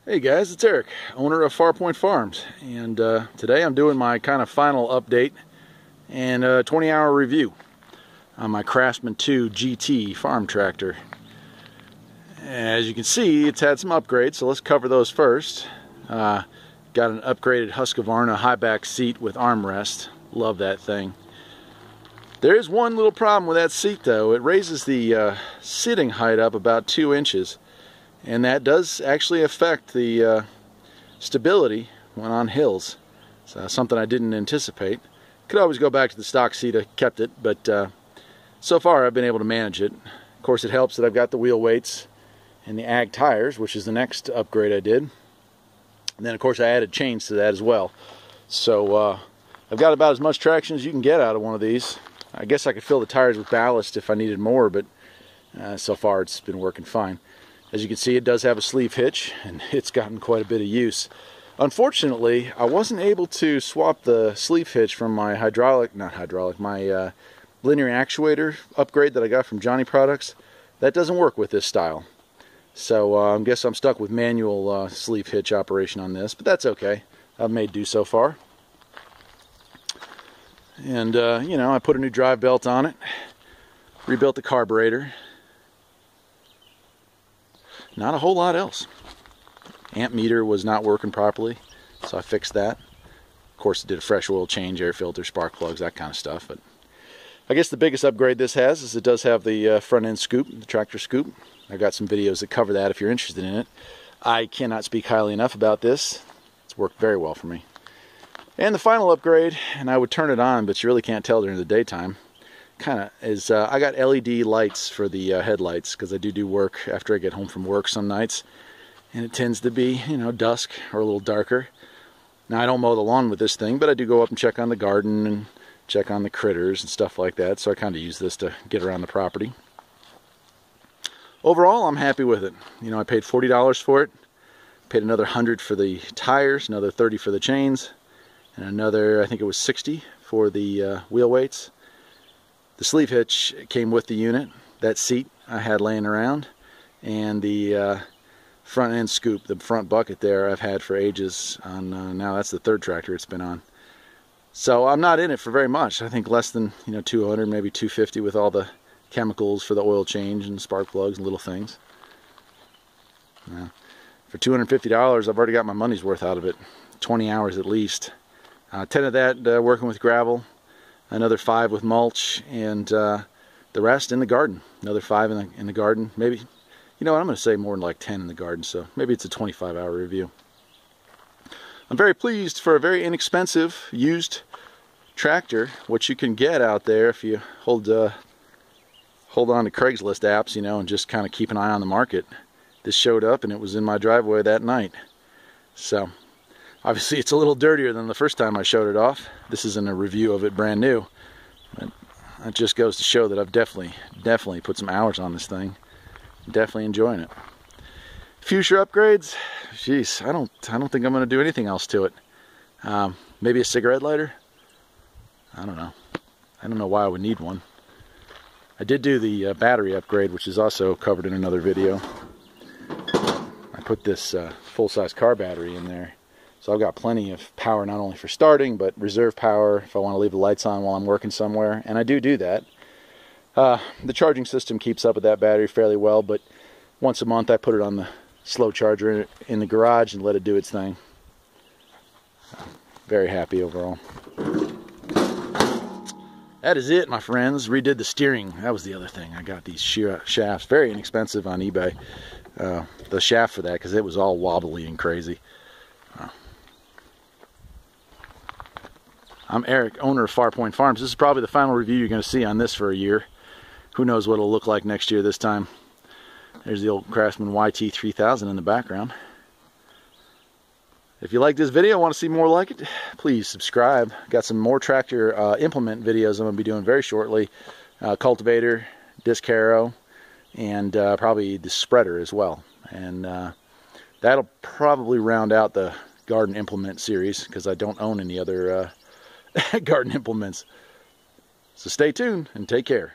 Hey guys, it's Eric, owner of Farpoint Farms, and today I'm doing my kind of final update and a 20-hour review on my Craftsman II GT farm tractor. As you can see, it's had some upgrades, so let's cover those first. Got an upgraded Husqvarna high back seat with armrest. Love that thing. There is one little problem with that seat though. It raises the sitting height up about 2 inches. And that does actually affect the stability when on hills. So something I didn't anticipate. Could always go back to the stock seat. I kept it, but so far I've been able to manage it. Of course, it helps that I've got the wheel weights and the ag tires, which is the next upgrade I did. And then of course I added chains to that as well. So I've got about as much traction as you can get out of one of these. I guess I could fill the tires with ballast if I needed more, but so far it's been working fine. As you can see, it does have a sleeve hitch, and it's gotten quite a bit of use. Unfortunately, I wasn't able to swap the sleeve hitch from my my linear actuator upgrade that I got from Johnny Products. That doesn't work with this style. So I guess I'm stuck with manual sleeve hitch operation on this, but that's okay. I've made do so far. And, you know, I put a new drive belt on it, rebuilt the carburetor. Not a whole lot else. Amp meter was not working properly, so I fixed that. Of course, I did a fresh oil change, air filter, spark plugs, that kind of stuff. But I guess the biggest upgrade this has is it does have the front end scoop, the tractor scoop. I've got some videos that cover that if you're interested in it. I cannot speak highly enough about this. It's worked very well for me. And the final upgrade, and I would turn it on, but you really can't tell during the daytime, kind of is I got LED lights for the headlights because I do work after I get home from work some nights, and it tends to be, you know, dusk or a little darker. Now I don't mow the lawn with this thing, but I do go up and check on the garden and check on the critters and stuff like that, so I kind of use this to get around the property. Overall, I'm happy with it. You know, I paid $40 for it, paid another $100 for the tires, another $30 for the chains, and another, I think it was $60 for the wheel weights. The sleeve hitch came with the unit, that seat I had laying around, and the front end scoop, the front bucket there, I've had for ages. On now that's the third tractor it's been on. So I'm not in it for very much. I think less than, you know, 200, maybe 250 with all the chemicals for the oil change and spark plugs and little things. Now, for $250, I've already got my money's worth out of it. 20 hours at least. 10 of that working with gravel. Another 5 with mulch, and the rest in the garden. Another 5 in the garden. Maybe, you know what, I'm going to say more than like 10 in the garden, so maybe it's a 25-hour review. I'm very pleased for a very inexpensive used tractor, what you can get out there if you hold on to Craigslist apps, you know, and just kind of keep an eye on the market. This showed up, and it was in my driveway that night. So obviously it's a little dirtier than the first time I showed it off. This isn't a review of it brand new. But it just goes to show that I've definitely put some hours on this thing. Definitely enjoying it. Future upgrades? Jeez, I don't think I'm going to do anything else to it. Maybe a cigarette lighter? I don't know. I don't know why I would need one. I did do the battery upgrade, which is also covered in another video. I put this full-size car battery in there. So I've got plenty of power, not only for starting, but reserve power if I want to leave the lights on while I'm working somewhere. And I do that. The charging system keeps up with that battery fairly well, but once a month I put it on the slow charger in the garage and let it do its thing. Very happy overall. That is it, my friends. Redid the steering. That was the other thing. I got these shafts, very inexpensive on eBay. The shaft for that, because it was all wobbly and crazy. I'm Eric, owner of Farpoint Farms. This is probably the final review you're going to see on this for a year. Who knows what it'll look like next year this time. There's the old Craftsman YT 3000 in the background. If you like this video and want to see more like it, please subscribe. Got some more tractor implement videos I'm going to be doing very shortly. Cultivator, disc harrow, and probably the spreader as well. And that'll probably round out the garden implement series because I don't own any other garden implements. So stay tuned and take care.